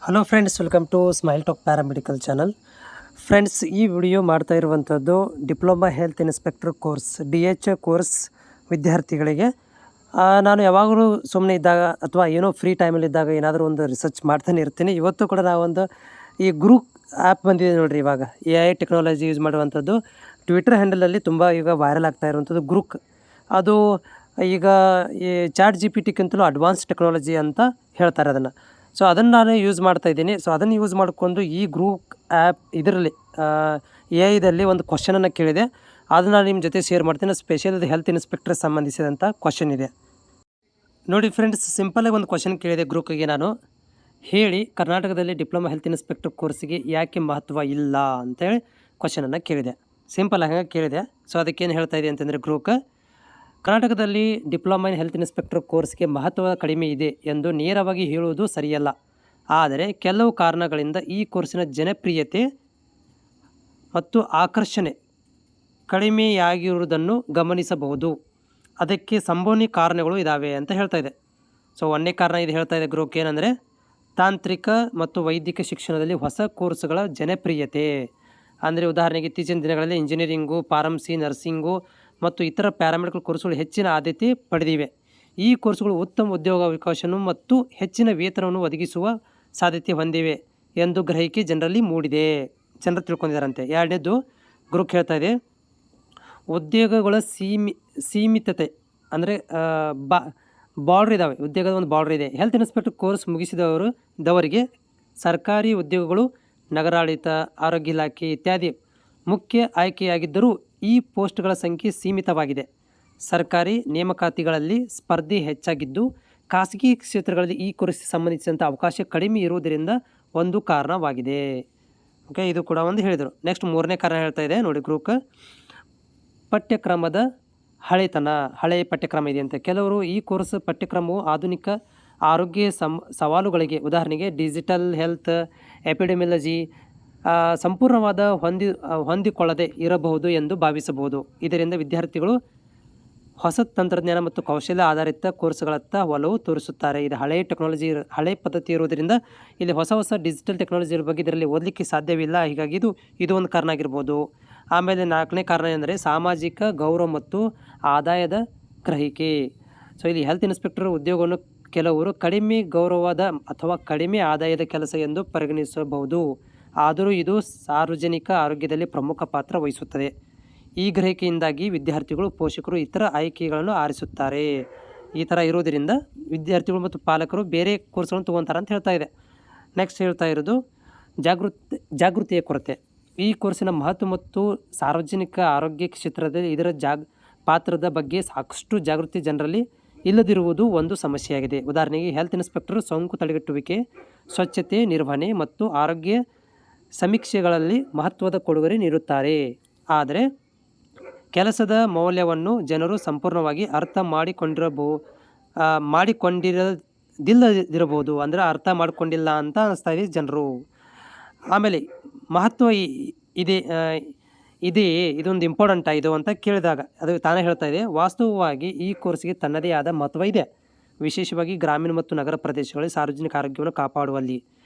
Hello friends, welcome to smile talk paramedical channel. Friends, ಈ video ಮಾಡ್ತಾ ಇರುವಂಥದ್ದು diploma health inspector course DH course ವಿದ್ಯಾರ್ಥಿಗಳಿಗೆ. ನಾನು ಯಾವಾಗಲೂ ಸುಮ್ಮನೆ ಇದ್ದಾಗ ಅಥವಾ ಏನೋ ಫ್ರೀ ಟೈಮಲ್ಲಿದ್ದಾಗ ಏನಾದರೂ ಒಂದು ರಿಸರ್ಚ್ ಮಾಡ್ತಾನೆ ಇರ್ತೀನಿ. ಇವತ್ತು ಕೂಡ ನಾವೊಂದು ಈ ಗ್ರೂಪ್ ಆ್ಯಪ್ ಬಂದಿದೆ ನೋಡಿರಿ. ಇವಾಗ AI ಟೆಕ್ನಾಲಜಿ ಯೂಸ್ ಮಾಡುವಂಥದ್ದು ಟ್ವಿಟರ್ ಹ್ಯಾಂಡಲಲ್ಲಿ ತುಂಬ ಈಗ ವೈರಲ್ ಆಗ್ತಾ ಇರುವಂಥದ್ದು ಗ್ರೂಕ್. ಅದು ಈಗ ಈ ChatGPTಗಿಂತಲೂ ಅಡ್ವಾನ್ಸ್ ಟೆಕ್ನಾಲಜಿ ಅಂತ ಹೇಳ್ತಾರೆ ಅದನ್ನು. ಸೊ ಅದನ್ನು ನಾನು ಯೂಸ್ ಮಾಡ್ತಾಯಿದ್ದೀನಿ. ಸೊ ಅದನ್ನು ಯೂಸ್ ಮಾಡಿಕೊಂಡು ಈ ಗ್ರೂಪ್ ಆ್ಯಪ್ ಇದರಲ್ಲಿ AI ಒಂದು ಕ್ವಶನನ್ನು ಕೇಳಿದೆ. ಅದನ್ನು ನಾನು ನಿಮ್ಮ ಜೊತೆ ಶೇರ್ ಮಾಡ್ತೀನಿ. ಸ್ಪೆಷಲ್ ಹೆಲ್ತ್ ಇನ್ಸ್ಪೆಕ್ಟರ್ ಸಂಬಂಧಿಸಿದಂಥ ಕ್ವಶನ್ ಇದೆ ನೋಡಿ ಫ್ರೆಂಡ್ಸ್. ಸಿಂಪಲಾಗಿ ಒಂದು ಕ್ವಶನ್ ಕೇಳಿದೆ ಗ್ರೂಪ್ಗೆ ನಾನು. ಹೇಳಿ, ಕರ್ನಾಟಕದಲ್ಲಿ ಡಿಪ್ಲೊಮಾ ಹೆಲ್ತ್ ಇನ್ಸ್ಪೆಕ್ಟರ್ ಕೋರ್ಸಿಗೆ ಯಾಕೆ ಮಹತ್ವ ಇಲ್ಲ ಅಂತೇಳಿ ಕ್ವಶನನ್ನು ಕೇಳಿದೆ. ಸಿಂಪಲ್ ಆಗಿ ಕೇಳಿದೆ. ಸೊ ಅದಕ್ಕೇನು ಹೇಳ್ತಾ ಇದೆ ಅಂತಂದರೆ ಗ್ರೂಪ್, ಕರ್ನಾಟಕದಲ್ಲಿ ಡಿಪ್ಲೊಮಾ ಇನ್ ಹೆಲ್ತ್ ಇನ್ಸ್ಪೆಕ್ಟರ್ ಕೋರ್ಸ್ಗೆ ಮಹತ್ವ ಕಡಿಮೆ ಇದೆ ಎಂದು ನೇರವಾಗಿ ಹೇಳುವುದು ಸರಿಯಲ್ಲ. ಆದರೆ ಕೆಲವು ಕಾರಣಗಳಿಂದ ಈ ಕೋರ್ಸಿನ ಜನಪ್ರಿಯತೆ ಮತ್ತು ಆಕರ್ಷಣೆ ಕಡಿಮೆಯಾಗಿರುವುದನ್ನು ಗಮನಿಸಬಹುದು. ಅದಕ್ಕೆ ಸಂಭವನೀಯ ಕಾರಣಗಳು ಇದ್ದಾವೆ ಅಂತ ಹೇಳ್ತಾ ಇದೆ. ಸೊ ಒಂದನೇ ಕಾರಣ ಇದು ಹೇಳ್ತಾ ಇದೆ ಗ್ರೂಪ್ ಏನಂದರೆ, ತಾಂತ್ರಿಕ ಮತ್ತು ವೈದ್ಯಕೀಯ ಶಿಕ್ಷಣದಲ್ಲಿ ಹೊಸ ಕೋರ್ಸ್ಗಳ ಜನಪ್ರಿಯತೆ. ಅಂದರೆ ಉದಾಹರಣೆಗೆ ಇತ್ತೀಚಿನ ದಿನಗಳಲ್ಲಿ ಇಂಜಿನಿಯರಿಂಗು, ಫಾರ್ಮಸಿ, ನರ್ಸಿಂಗು ಮತ್ತು ಇತರ ಪ್ಯಾರಾಮೆಡಿಕಲ್ ಕೋರ್ಸ್ಗಳು ಹೆಚ್ಚಿನ ಆದ್ಯತೆ ಪಡೆದಿವೆ. ಈ ಕೋರ್ಸ್ಗಳು ಉತ್ತಮ ಉದ್ಯೋಗಾವಕಾಶವನ್ನು ಮತ್ತು ಹೆಚ್ಚಿನ ವೇತನವನ್ನು ಒದಗಿಸುವ ಸಾಧ್ಯತೆ ಹೊಂದಿವೆ ಎಂದು ಗ್ರಹಿಕೆ ಜನರಲ್ಲಿ ಮೂಡಿದೆ, ಜನರು ತಿಳ್ಕೊಂಡಿದ್ದಾರಂತೆ. ಎರಡನೇದು ಗ್ರೂಪ್ ಹೇಳ್ತಾ ಇದೆ, ಉದ್ಯೋಗಗಳ ಸೀಮಿತತೆ ಅಂದರೆ ಬಾರ್ಡ್ರ್ ಇದ್ದಾವೆ. ಉದ್ಯೋಗದ ಒಂದು ಬಾರ್ಡ್ರ್ ಇದೆ. ಹೆಲ್ತ್ ಇನ್ಸ್ಪೆಕ್ಟರ್ ಕೋರ್ಸ್ ಮುಗಿಸಿದವರಿಗೆ ಸರ್ಕಾರಿ ಉದ್ಯೋಗಗಳು, ನಗರಾಡಳಿತ, ಆರೋಗ್ಯ ಇಲಾಖೆ ಇತ್ಯಾದಿ ಮುಖ್ಯ ಆಯ್ಕೆಯಾಗಿದ್ದರೂ ಈ ಪೋಸ್ಟ್ಗಳ ಸಂಖ್ಯೆ ಸೀಮಿತವಾಗಿದೆ. ಸರ್ಕಾರಿ ನೇಮಕಾತಿಗಳಲ್ಲಿ ಸ್ಪರ್ಧೆ ಹೆಚ್ಚಾಗಿದ್ದು ಖಾಸಗಿ ಕ್ಷೇತ್ರಗಳಲ್ಲಿ ಈ ಕೋರ್ಸ್ಗೆ ಸಂಬಂಧಿಸಿದಂಥ ಅವಕಾಶ ಕಡಿಮೆ ಇರುವುದರಿಂದ ಒಂದು ಕಾರಣವಾಗಿದೆ. ಓಕೆ, ಇದು ಕೂಡ ಒಂದು ಹೇಳಿದರು. ನೆಕ್ಸ್ಟ್ ಮೂರನೇ ಕಾರಣ ಹೇಳ್ತಾ ಇದೆ ನೋಡಿ ಗ್ರೂಪ್, ಪಠ್ಯಕ್ರಮದ ಹಳೆಯ ಪಠ್ಯಕ್ರಮ ಇದೆ ಅಂತ. ಕೆಲವರು ಈ ಕೋರ್ಸ್ ಪಠ್ಯಕ್ರಮವು ಆಧುನಿಕ ಆರೋಗ್ಯ ಸವಾಲುಗಳಿಗೆ, ಉದಾಹರಣೆಗೆ ಡಿಜಿಟಲ್ ಹೆಲ್ತ್, ಎಪಿಡೆಮಿಯಾಲಜಿ ಸಂಪೂರ್ಣವಾದ ಹೊಂದಿಕೊಳ್ಳದೆ ಇರಬಹುದು ಎಂದು ಭಾವಿಸಬಹುದು. ಇದರಿಂದ ವಿದ್ಯಾರ್ಥಿಗಳು ಹೊಸ ತಂತ್ರಜ್ಞಾನ ಮತ್ತು ಕೌಶಲ್ಯ ಆಧಾರಿತ ಕೋರ್ಸ್ಗಳತ್ತ ಒಲವು ತೋರಿಸುತ್ತಾರೆ. ಇದು ಹಳೆಯ ಪದ್ಧತಿ ಇರುವುದರಿಂದ ಇಲ್ಲಿ ಹೊಸ ಡಿಜಿಟಲ್ ಟೆಕ್ನಾಲಜಿ ಬಗ್ಗೆ ಇದರಲ್ಲಿ ಓದಲಿಕ್ಕೆ ಸಾಧ್ಯವಿಲ್ಲ. ಹೀಗಾಗಿ ಇದು ಒಂದು ಕಾರಣ ಆಗಿರ್ಬೋದು. ಆಮೇಲೆ ನಾಲ್ಕನೇ ಕಾರಣ ಎಂದರೆ ಸಾಮಾಜಿಕ ಗೌರವ ಮತ್ತು ಆದಾಯದ ಗ್ರಹಿಕೆ. ಸೊ ಇಲ್ಲಿ ಹೆಲ್ತ್ ಇನ್ಸ್ಪೆಕ್ಟರ್ ಉದ್ಯೋಗವನ್ನು ಕೆಲವರು ಕಡಿಮೆ ಗೌರವದ ಅಥವಾ ಕಡಿಮೆ ಆದಾಯದ ಕೆಲಸ ಎಂದು ಪರಿಗಣಿಸಬಹುದು. ಆದರೂ ಇದು ಸಾರ್ವಜನಿಕ ಆರೋಗ್ಯದಲ್ಲಿ ಪ್ರಮುಖ ಪಾತ್ರ ವಹಿಸುತ್ತದೆ. ಈ ಗ್ರಹಿಕೆಯಿಂದಾಗಿ ವಿದ್ಯಾರ್ಥಿಗಳು, ಪೋಷಕರು ಇತರ ಆಯ್ಕೆಗಳನ್ನು ಆರಿಸುತ್ತಾರೆ. ಈ ಥರ ಇರೋದರಿಂದ ವಿದ್ಯಾರ್ಥಿಗಳು ಮತ್ತು ಪಾಲಕರು ಬೇರೆ ಕೋರ್ಸ್ಗಳನ್ನು ತೊಗೊತಾರೆ ಅಂತ ಹೇಳ್ತಾ ಇದೆ. ನೆಕ್ಸ್ಟ್ ಹೇಳ್ತಾ ಇರೋದು ಜಾಗೃತಿಯ ಕೊರತೆ. ಈ ಕೋರ್ಸಿನ ಮಹತ್ವ ಮತ್ತು ಸಾರ್ವಜನಿಕ ಆರೋಗ್ಯ ಕ್ಷೇತ್ರದಲ್ಲಿ ಇದರ ಪಾತ್ರದ ಬಗ್ಗೆ ಸಾಕಷ್ಟು ಜಾಗೃತಿ ಜನರಲ್ಲಿ ಇಲ್ಲದಿರುವುದು ಒಂದು ಸಮಸ್ಯೆಯಾಗಿದೆ. ಉದಾಹರಣೆಗೆ ಹೆಲ್ತ್ ಇನ್ಸ್ಪೆಕ್ಟರ್ ಸೋಂಕು ತಡೆಗಟ್ಟುವಿಕೆ, ಸ್ವಚ್ಛತೆ ನಿರ್ವಹಣೆ ಮತ್ತು ಆರೋಗ್ಯ ಸಮೀಕ್ಷೆಗಳಲ್ಲಿ ಮಹತ್ವದ ಕೊಡುಗೆ ನೀಡುತ್ತಾರೆ. ಆದರೆ ಕೆಲಸದ ಮೌಲ್ಯವನ್ನು ಜನರು ಸಂಪೂರ್ಣವಾಗಿ ಅರ್ಥ ಮಾಡಿಕೊಂಡಿರದಿರಬಹುದು. ಅಂದರೆ ಅರ್ಥ ಮಾಡಿಕೊಂಡಿಲ್ಲ ಅಂತ ಅನ್ನಿಸ್ತಾ ಇದೆ ಜನರು. ಆಮೇಲೆ ಮಹತ್ವ ಇದೆಯೇ, ಇದೊಂದು ಇಂಪಾರ್ಟೆಂಟ್ ಇದು ಅಂತ ಕೇಳಿದಾಗ ಅದು ತಾನೇ ಹೇಳ್ತಾ ಇದೆ, ವಾಸ್ತವವಾಗಿ ಈ ಕೋರ್ಸ್ಗೆ ತನ್ನದೇ ಆದ ಮಹತ್ವ ಇದೆ, ವಿಶೇಷವಾಗಿ ಗ್ರಾಮೀಣ ಮತ್ತು ನಗರ ಪ್ರದೇಶಗಳಲ್ಲಿ ಸಾರ್ವಜನಿಕ ಆರೋಗ್ಯವನ್ನು ಕಾಪಾಡುವಲ್ಲಿ.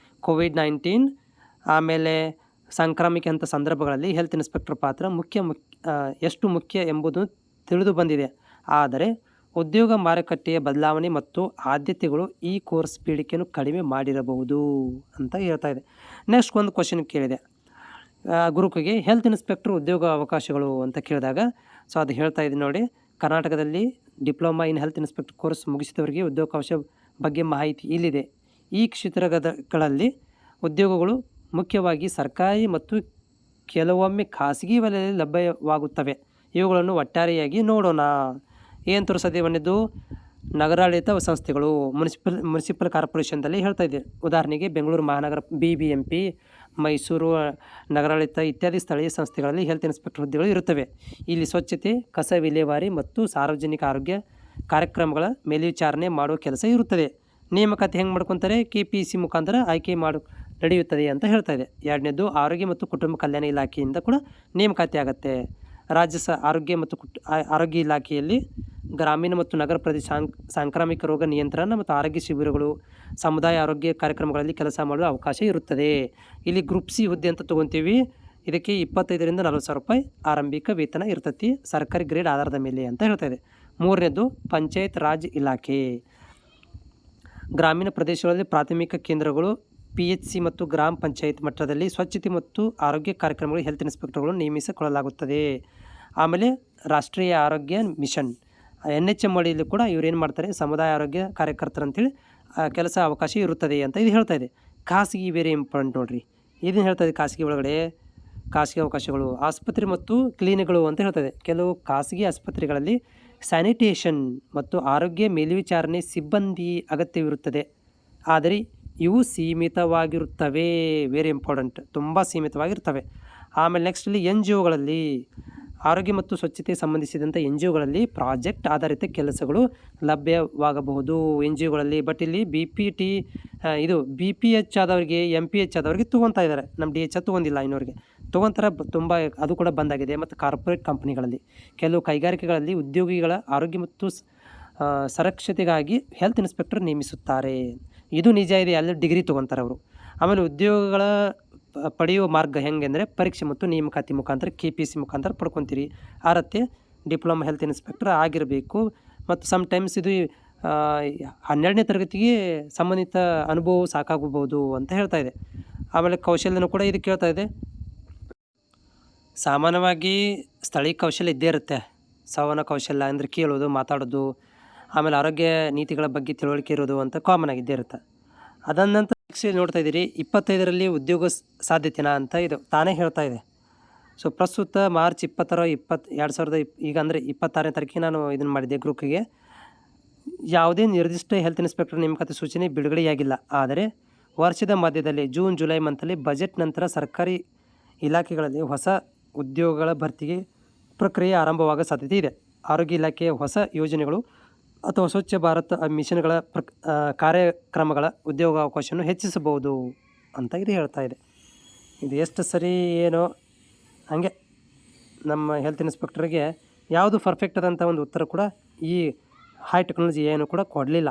ಕೋವಿಡ್-19 ಆಮೇಲೆ ಸಾಂಕ್ರಾಮಿಕ ಅಂಥ ಸಂದರ್ಭಗಳಲ್ಲಿ ಹೆಲ್ತ್ ಇನ್ಸ್ಪೆಕ್ಟರ್ ಪಾತ್ರ ಎಷ್ಟು ಮುಖ್ಯ ಎಂಬುದು ತಿಳಿದು ಬಂದಿದೆ. ಆದರೆ ಉದ್ಯೋಗ ಮಾರುಕಟ್ಟೆಯ ಬದಲಾವಣೆ ಮತ್ತು ಆದ್ಯತೆಗಳು ಈ ಕೋರ್ಸ್ ಬೇಡಿಕೆಯನ್ನು ಕಡಿಮೆ ಮಾಡಿರಬಹುದು ಅಂತ ಹೇಳ್ತಾ ಇದೆ. ನೆಕ್ಸ್ಟ್ ಒಂದು ಕ್ವಶನ್ ಕೇಳಿದೆ ಗ್ರೂಪ್ಗೆ, ಹೆಲ್ತ್ ಇನ್ಸ್ಪೆಕ್ಟರ್ ಉದ್ಯೋಗ ಅವಕಾಶಗಳು ಅಂತ ಕೇಳಿದಾಗ ಸೊ ಅದು ಹೇಳ್ತಾ ಇದೆ ನೋಡಿ, ಕರ್ನಾಟಕದಲ್ಲಿ diploma in health inspector course ಮುಗಿಸಿದವರಿಗೆ ಉದ್ಯೋಗಾವಕಾಶ ಬಗ್ಗೆ ಮಾಹಿತಿ ಇಲ್ಲಿದೆ. ಈ ಕ್ಷೇತ್ರಗಳಲ್ಲಿ ಉದ್ಯೋಗಗಳು ಮುಖ್ಯವಾಗಿ ಸರ್ಕಾರಿ ಮತ್ತು ಕೆಲವೊಮ್ಮೆ ಖಾಸಗಿ ವಲಯದಲ್ಲಿ ಲಭ್ಯವಾಗುತ್ತವೆ. ಇವುಗಳನ್ನು ಒಟ್ಟಾರೆಯಾಗಿ ನೋಡೋಣ. ಏನು ತೋರಿಸೋದು ಒಂದಿದ್ದು ನಗರಾಡಳಿತ ಸಂಸ್ಥೆಗಳು, ಮುನ್ಸಿಪಲ್ ಕಾರ್ಪೊರೇಷನ್ದಲ್ಲಿ ಹೇಳ್ತಾ ಇದೆ. ಉದಾಹರಣೆಗೆ ಬೆಂಗಳೂರು ಮಹಾನಗರ BBMP, ಮೈಸೂರು ನಗರಾಡಳಿತ ಇತ್ಯಾದಿ ಸ್ಥಳೀಯ ಸಂಸ್ಥೆಗಳಲ್ಲಿ ಹೆಲ್ತ್ ಇನ್ಸ್ಪೆಕ್ಟರ್ ಹುದ್ದೆಗಳು ಇರುತ್ತವೆ. ಇಲ್ಲಿ ಸ್ವಚ್ಛತೆ, ಕಸ ವಿಲೇವಾರಿ ಮತ್ತು ಸಾರ್ವಜನಿಕ ಆರೋಗ್ಯ ಕಾರ್ಯಕ್ರಮಗಳ ಮೇಲ್ವಿಚಾರಣೆ ಮಾಡುವ ಕೆಲಸ ಇರುತ್ತದೆ. ನೇಮಕಾತಿ ಹೆಂಗೆ ಮಾಡ್ಕೊತಾರೆ, KPSC ಮುಖಾಂತರ ಆಯ್ಕೆ ನಡೆಯುತ್ತದೆ ಅಂತ ಹೇಳ್ತಾ ಇದೆ. ಎರಡನೇದು ಆರೋಗ್ಯ ಮತ್ತು ಕುಟುಂಬ ಕಲ್ಯಾಣ ಇಲಾಖೆಯಿಂದ ಕೂಡ ನೇಮಕಾತಿ ಆಗುತ್ತೆ. ರಾಜ್ಯ ಆರೋಗ್ಯ ಮತ್ತು ಆರೋಗ್ಯ ಇಲಾಖೆಯಲ್ಲಿ ಗ್ರಾಮೀಣ ಮತ್ತು ನಗರ ಪ್ರದೇಶ ಸಾಂಕ್ರಾಮಿಕ ರೋಗ ನಿಯಂತ್ರಣ ಮತ್ತು ಆರೋಗ್ಯ ಶಿಬಿರಗಳು, ಸಮುದಾಯ ಆರೋಗ್ಯ ಕಾರ್ಯಕ್ರಮಗಳಲ್ಲಿ ಕೆಲಸ ಮಾಡಲು ಅವಕಾಶ ಇರುತ್ತದೆ. ಇಲ್ಲಿ ಗ್ರೂಪ್ ಸಿ ಹುದ್ದೆ ಅಂತ ತೊಗೊತೀವಿ. ಇದಕ್ಕೆ 25ರಿಂದ 40 ಸಾವಿರ ರೂಪಾಯಿ ಆರಂಭಿಕ ವೇತನ ಇರ್ತೈತಿ, ಸರ್ಕಾರಿ ಗ್ರೇಡ್ ಆಧಾರದ ಮೇಲೆ ಅಂತ ಹೇಳ್ತಾ ಇದೆ. 3ನೇದು ಪಂಚಾಯತ್ ರಾಜ್ ಇಲಾಖೆ. ಗ್ರಾಮೀಣ ಪ್ರದೇಶಗಳಲ್ಲಿ ಪ್ರಾಥಮಿಕ ಕೇಂದ್ರಗಳು, PHC ಮತ್ತು ಗ್ರಾಮ ಪಂಚಾಯತ್ ಮಟ್ಟದಲ್ಲಿ ಸ್ವಚ್ಛತೆ ಮತ್ತು ಆರೋಗ್ಯ ಕಾರ್ಯಕ್ರಮಗಳು ಹೆಲ್ತ್ ಇನ್ಸ್ಪೆಕ್ಟರ್ಗಳನ್ನು ನೇಮಿಸಿಕೊಳ್ಳಲಾಗುತ್ತದೆ. ಆಮೇಲೆ ರಾಷ್ಟ್ರೀಯ ಆರೋಗ್ಯ ಮಿಷನ್ NHM ಅಡಿಯಲ್ಲಿ ಕೂಡ ಇವರೇನು ಮಾಡ್ತಾರೆ, ಸಮುದಾಯ ಆರೋಗ್ಯ ಕಾರ್ಯಕರ್ತರು ಅಂತೇಳಿ ಕೆಲಸ ಅವಕಾಶ ಇರುತ್ತದೆ ಅಂತ ಇದು ಹೇಳ್ತಾ ಇದೆ. ಖಾಸಗಿ ವೆರಿ ಇಂಪಾರ್ಟೆಂಟ್ ನೋಡಿರಿ, ಇದನ್ನು ಹೇಳ್ತಾ ಇದೆ. ಖಾಸಗಿ ಒಳಗಡೆ ಖಾಸಗಿ ಅವಕಾಶಗಳು, ಆಸ್ಪತ್ರೆ ಮತ್ತು ಕ್ಲಿನಿಕ್ಗಳು ಅಂತ ಹೇಳ್ತದೆ. ಕೆಲವು ಖಾಸಗಿ ಆಸ್ಪತ್ರೆಗಳಲ್ಲಿ ಸ್ಯಾನಿಟೇಷನ್ ಮತ್ತು ಆರೋಗ್ಯ ಮೇಲ್ವಿಚಾರಣೆ ಸಿಬ್ಬಂದಿ ಅಗತ್ಯವಿರುತ್ತದೆ, ಆದರೆ ಇವು ಸೀಮಿತವಾಗಿರುತ್ತವೆ. ವೆರಿ ಇಂಪಾರ್ಟೆಂಟ್, ತುಂಬ ಸೀಮಿತವಾಗಿರ್ತವೆ. ಆಮೇಲೆ ನೆಕ್ಸ್ಟಲ್ಲಿ NGOಗಳಲ್ಲಿ ಆರೋಗ್ಯ ಮತ್ತು ಸ್ವಚ್ಛತೆ ಸಂಬಂಧಿಸಿದಂಥ NGOಗಳಲ್ಲಿ ಪ್ರಾಜೆಕ್ಟ್ ಆಧಾರಿತ ಕೆಲಸಗಳು ಲಭ್ಯವಾಗಬಹುದು NGOಗಳಲ್ಲಿ. ಬಟ್ ಇಲ್ಲಿ ಇದು BPH ಆದವರಿಗೆ, MPH ಆದವರಿಗೆ ತೊಗೊತಾ ಇದ್ದಾರೆ. ನಮ್ಮ DH ತೊಗೊಂಡಿಲ್ಲ, ಇನ್ನೋರಿಗೆ ತೊಗೊತಾರೆ. ತುಂಬ ಅದು ಕೂಡ ಬಂದಾಗಿದೆ. ಮತ್ತು ಕಾರ್ಪೊರೇಟ್ ಕಂಪ್ನಿಗಳಲ್ಲಿ, ಕೆಲವು ಕೈಗಾರಿಕೆಗಳಲ್ಲಿ ಉದ್ಯೋಗಿಗಳ ಆರೋಗ್ಯ ಮತ್ತು ಸುರಕ್ಷತೆಗಾಗಿ ಹೆಲ್ತ್ ಇನ್ಸ್ಪೆಕ್ಟರ್ ನೇಮಿಸುತ್ತಾರೆ. ಇದು ನಿಜ ಇದೆ, ಅಲ್ಲಿ ಡಿಗ್ರಿ ತೊಗೊತಾರೆ ಅವರು. ಆಮೇಲೆ ಉದ್ಯೋಗಗಳ ಪಡೆಯುವ ಮಾರ್ಗ ಹೆಂಗೆ ಅಂದರೆ ಪರೀಕ್ಷೆ ಮತ್ತು ನೇಮಕಾತಿ ಮುಖಾಂತರ KPSC ಮುಖಾಂತರ ಪಡ್ಕೊತೀರಿ. ಅರ್ಹತೆ ಡಿಪ್ಲೊಮಾ ಹೆಲ್ತ್ ಇನ್ಸ್ಪೆಕ್ಟರ್ ಆಗಿರಬೇಕು. ಮತ್ತು ಸಮ್ಟೈಮ್ಸ್ ಇದು 12ನೇ ತರಗತಿಗೆ ಸಂಬಂಧಿತ ಅನುಭವ ಸಾಕಾಗಬಹುದು ಅಂತ ಹೇಳ್ತಾ ಇದೆ. ಆಮೇಲೆ ಕೌಶಲ್ಯನೂ ಕೂಡ ಇದು ಕೇಳ್ತಾ ಇದೆ. ಸಾಮಾನ್ಯವಾಗಿ ಸ್ಥಳೀಯ ಕೌಶಲ್ಯ ಇದ್ದೇ ಇರುತ್ತೆ. ಸಂವಹನ ಕೌಶಲ್ಯ ಅಂದರೆ ಕೇಳೋದು, ಮಾತಾಡೋದು, ಆಮೇಲೆ ಆರೋಗ್ಯ ನೀತಿಗಳ ಬಗ್ಗೆ ತಿಳುವಳಿಕೆ ಇರೋದು ಅಂತ ಕಾಮನ್ ಆಗಿದ್ದೇ ಇರುತ್ತೆ. ಅದಾದ ನಂತರ ನೆಕ್ಸ್ಟ್ ನೋಡ್ತಾ ಇದ್ದೀರಿ 25ರಲ್ಲಿ ಉದ್ಯೋಗ ಸಾಧ್ಯತೆನಾ ಅಂತ ಇದು ತಾನೇ ಹೇಳ್ತಾ ಇದೆ. ಸೊ ಪ್ರಸ್ತುತ ಮಾರ್ಚ್ 20 ಈಗ ಅಂದರೆ 26ನೇ ತಾರೀಕಿಗೆ ನಾನು ಇದನ್ನು ಮಾಡಿದ್ದೆ ಗ್ರೂಪ್ಗೆ. ಯಾವುದೇ ನಿರ್ದಿಷ್ಟ ಹೆಲ್ತ್ ಇನ್ಸ್ಪೆಕ್ಟರ್ ನೇಮಕಾತಿ ಸೂಚನೆ ಬಿಡುಗಡೆಯಾಗಿಲ್ಲ. ಆದರೆ ವರ್ಷದ ಮಧ್ಯದಲ್ಲಿ ಜೂನ್ ಜುಲೈ ಮಂತಲ್ಲಿ ಬಜೆಟ್ ನಂತರ ಸರ್ಕಾರಿ ಇಲಾಖೆಗಳಲ್ಲಿ ಹೊಸ ಉದ್ಯೋಗಗಳ ಭರ್ತಿಗೆ ಪ್ರಕ್ರಿಯೆ ಆರಂಭವಾಗೋ ಸಾಧ್ಯತೆ ಇದೆ. ಆರೋಗ್ಯ ಇಲಾಖೆಯ ಹೊಸ ಯೋಜನೆಗಳು ಅಥವಾ ಸ್ವಚ್ಛ ಭಾರತ್ ಮಿಷನ್ಗಳ ಕಾರ್ಯಕ್ರಮಗಳ ಉದ್ಯೋಗಾವಕಾಶವನ್ನು ಹೆಚ್ಚಿಸಬಹುದು ಅಂತ ಇದು ಹೇಳ್ತಾ ಇದೆ. ಇದು ಎಷ್ಟು ಸರಿ ಏನೋ ಹಾಗೆ ನಮ್ಮ ಹೆಲ್ತ್ ಇನ್ಸ್ಪೆಕ್ಟರ್ಗೆ ಯಾವುದು ಪರ್ಫೆಕ್ಟ್ ಆದಂಥ ಒಂದು ಉತ್ತರ ಕೂಡ ಈ ಹೈ ಟೆಕ್ನಾಲಜಿ ಏನು ಕೂಡ ಕೊಡಲಿಲ್ಲ.